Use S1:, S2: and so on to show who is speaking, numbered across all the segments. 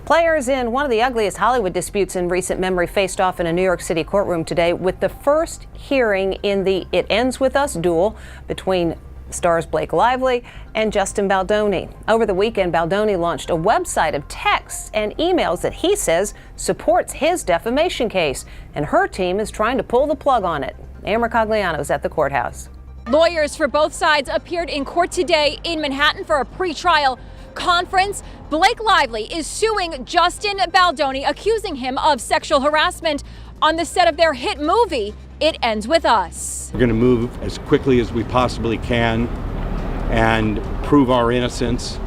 S1: Players in one of the ugliest Hollywood disputes in recent memory faced off in a New York City courtroom today with the first hearing in the It Ends With Us duel between stars Blake Lively and Justin Baldoni. Over the weekend, Baldoni launched a website of texts and emails that he says supports his defamation case, and her team is trying to pull the plug on it. Amber Cogliano is at the courthouse.
S2: Lawyers for both sides appeared in court today in Manhattan for a pretrial conference. Blake Lively is suing Justin Baldoni, accusing him of sexual harassment on the set of their hit movie, It Ends With Us.
S3: We're going to move as quickly as we possibly can and prove our innocence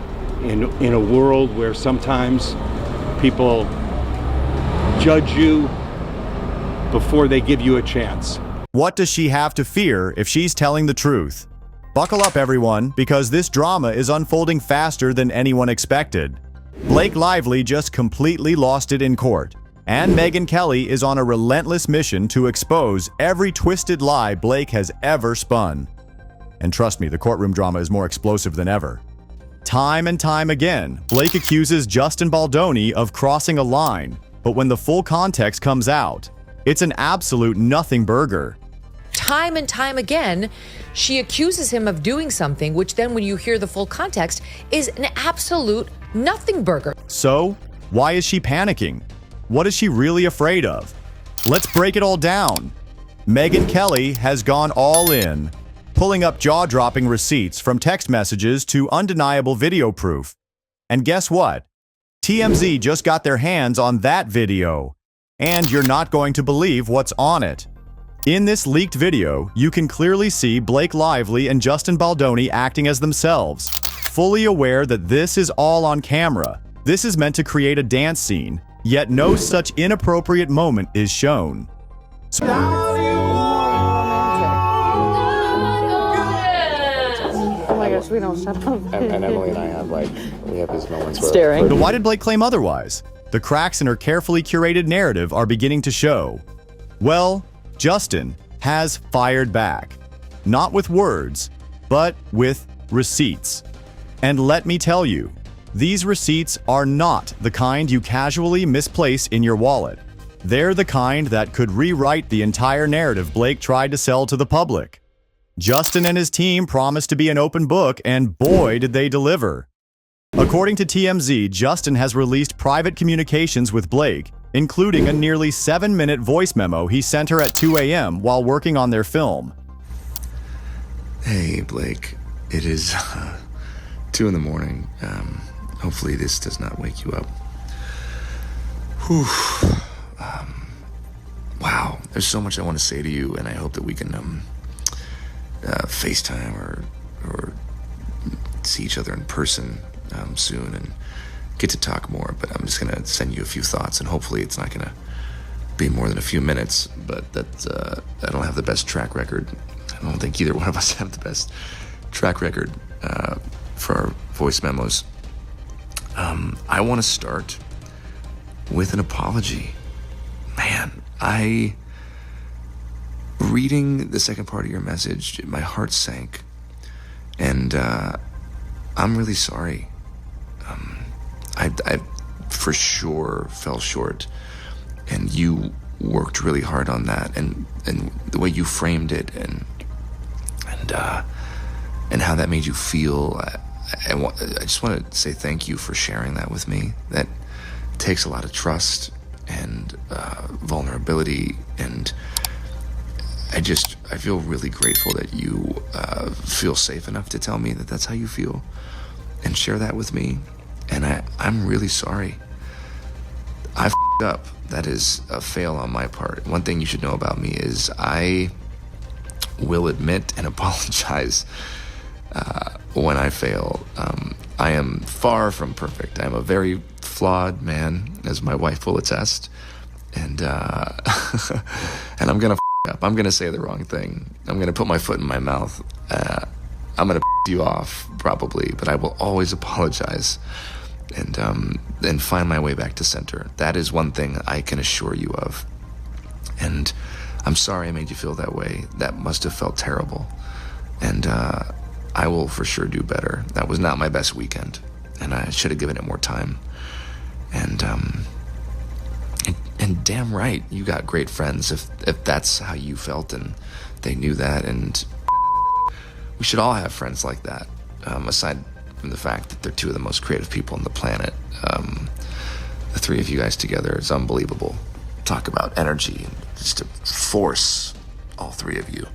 S3: in a world where sometimes people judge you before they give you a chance.
S4: What does she have to fear if she's telling the truth? Buckle up, everyone, because this drama is unfolding faster than anyone expected. Blake Lively just completely lost it in court, and Megyn Kelly is on a relentless mission to expose every twisted lie Blake has ever spun. And trust me, the courtroom drama is more explosive than ever. Time and time again, Blake accuses Justin Baldoni of crossing a line, but when the full context comes out, it's an absolute nothing burger.
S5: Time and time again, she accuses him of doing something, which then when you hear the full context is an absolute nothing burger.
S4: So, why is she panicking? What is she really afraid of? Let's break it all down. Megyn Kelly has gone all in, pulling up jaw-dropping receipts from text messages to undeniable video proof. And guess what? TMZ just got their hands on that video, and you're not going to believe what's on it. In this leaked video, you can clearly see Blake Lively and Justin Baldoni acting as themselves, fully aware that this is all on camera. This is meant to create a dance scene, yet no such inappropriate moment is shown.
S6: Oh my gosh, we don't shut up.
S7: And Emily and I have we have these moments where
S6: staring.
S4: But why did Blake claim otherwise? The cracks in her carefully curated narrative are beginning to show. Well, Justin has fired back. Not with words, but with receipts. And let me tell you, these receipts are not the kind you casually misplace in your wallet. They're the kind that could rewrite the entire narrative Blake tried to sell to the public. Justin and his team promised to be an open book, and boy did they deliver. According to TMZ, Justin has released private communications with Blake, including a nearly 7-minute voice memo he sent her at 2 a.m. while working on their film.
S7: Hey, Blake. It is 2 in the morning. Hopefully this does not wake you up. Whew. Wow. There's so much I want to say to you, and I hope that we can FaceTime or see each other in person soon and get to talk more. But I'm just going to send you a few thoughts, and hopefully it's not going to be more than a few minutes. But I don't have the best track record. I don't think either one of us have the best track record for our voice memos. I want to start with an apology. Man, reading the second part of your message, my heart sank. And I'm really sorry. I for sure fell short. And you worked really hard on that. And the way you framed it and how that made you feel, I just want to say thank you for sharing that with me. That takes a lot of trust and vulnerability, and I feel really grateful that you feel safe enough to tell me that that's how you feel and share that with me. And I'm really sorry. I f***ed up. That is a fail on my part. One thing you should know about me is I will admit and apologize when I fail. I am far from perfect. I'm a very flawed man, as my wife will attest. And and I'm gonna f*** up. I'm gonna say the wrong thing. I'm gonna put my foot in my mouth. I'm gonna piss you off probably, but I will always apologize and find my way back to center. That is one thing I can assure you of. And I'm sorry I made you feel that way. That must have felt terrible. And I will for sure do better. That was not my best weekend, and I should have given it more time. And And damn right, you got great friends if that's how you felt and they knew that. And we should all have friends like that, aside from the fact that they're two of the most creative people on the planet. The three of you guys together is unbelievable. Talk about energy and just a force, all three of you.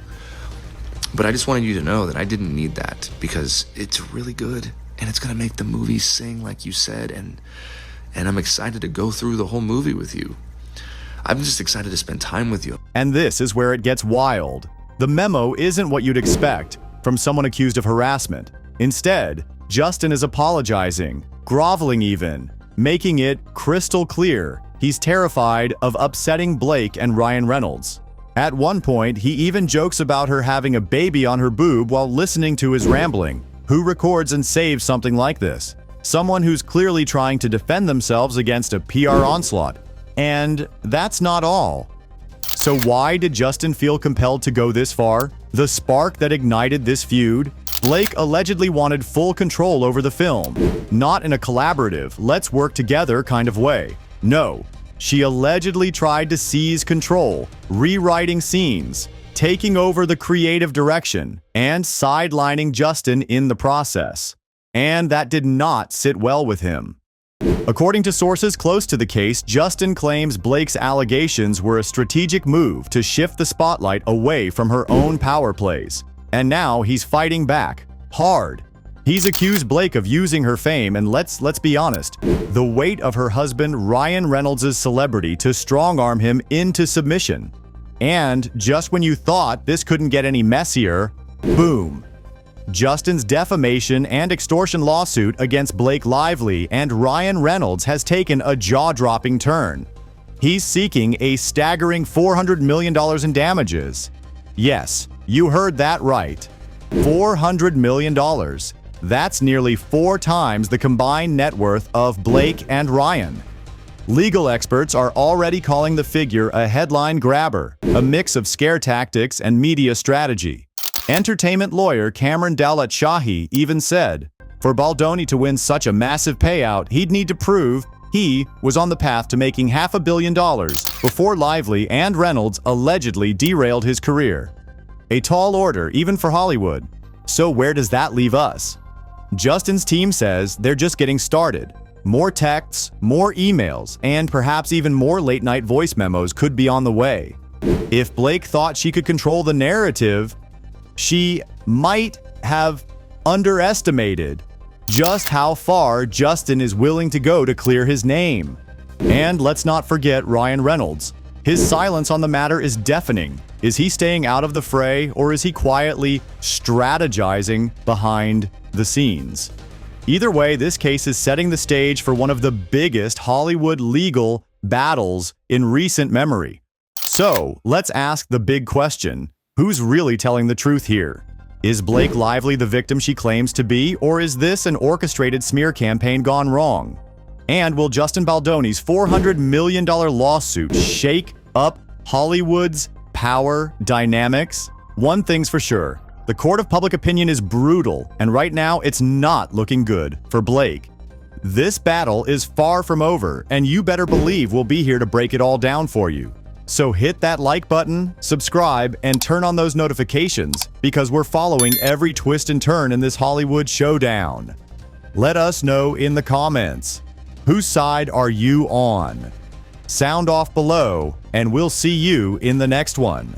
S7: But I just wanted you to know that I didn't need that, because it's really good and it's gonna make the movie sing like you said, and I'm excited to go through the whole movie with you. I'm just excited to spend time with you.
S4: And this is where it gets wild. The memo isn't what you'd expect from someone accused of harassment. Instead, Justin is apologizing, groveling even, making it crystal clear he's terrified of upsetting Blake and Ryan Reynolds. At one point, he even jokes about her having a baby on her boob while listening to his rambling. Who records and saves something like this? Someone who's clearly trying to defend themselves against a PR onslaught. And that's not all. So why did Justin feel compelled to go this far? The spark that ignited this feud? Blake allegedly wanted full control over the film, not in a collaborative, let's work together kind of way. No, she allegedly tried to seize control, rewriting scenes, taking over the creative direction, and sidelining Justin in the process. And that did not sit well with him. According to sources close to the case, Justin claims Blake's allegations were a strategic move to shift the spotlight away from her own power plays. And now he's fighting back, hard. He's accused Blake of using her fame, and let's be honest, the weight of her husband Ryan Reynolds' celebrity to strong-arm him into submission. And just when you thought this couldn't get any messier, boom. Justin's defamation and extortion lawsuit against Blake Lively and Ryan Reynolds has taken a jaw-dropping turn. He's seeking a staggering $400 million in damages. Yes, you heard that right. $400 million. That's nearly 4 times the combined net worth of Blake and Ryan. Legal experts are already calling the figure a headline grabber, a mix of scare tactics and media strategy. Entertainment lawyer Cameron Dowlett-Shahi even said, for Baldoni to win such a massive payout, he'd need to prove he was on the path to making $500 million before Lively and Reynolds allegedly derailed his career. A tall order, even for Hollywood. So where does that leave us? Justin's team says they're just getting started. More texts, more emails, and perhaps even more late-night voice memos could be on the way. If Blake thought she could control the narrative, she might have underestimated just how far Justin is willing to go to clear his name. And let's not forget Ryan Reynolds. His silence on the matter is deafening. Is he staying out of the fray, or is he quietly strategizing behind the scenes? Either way, this case is setting the stage for one of the biggest Hollywood legal battles in recent memory. So, let's ask the big question. Who's really telling the truth here? Is Blake Lively the victim she claims to be, or is this an orchestrated smear campaign gone wrong? And will Justin Baldoni's $400 million lawsuit shake up Hollywood's power dynamics? One thing's for sure, the court of public opinion is brutal, and right now it's not looking good for Blake. This battle is far from over, and you better believe we'll be here to break it all down for you. So hit that like button, subscribe, and turn on those notifications, because we're following every twist and turn in this Hollywood showdown. Let us know in the comments. Whose side are you on? Sound off below, and we'll see you in the next one.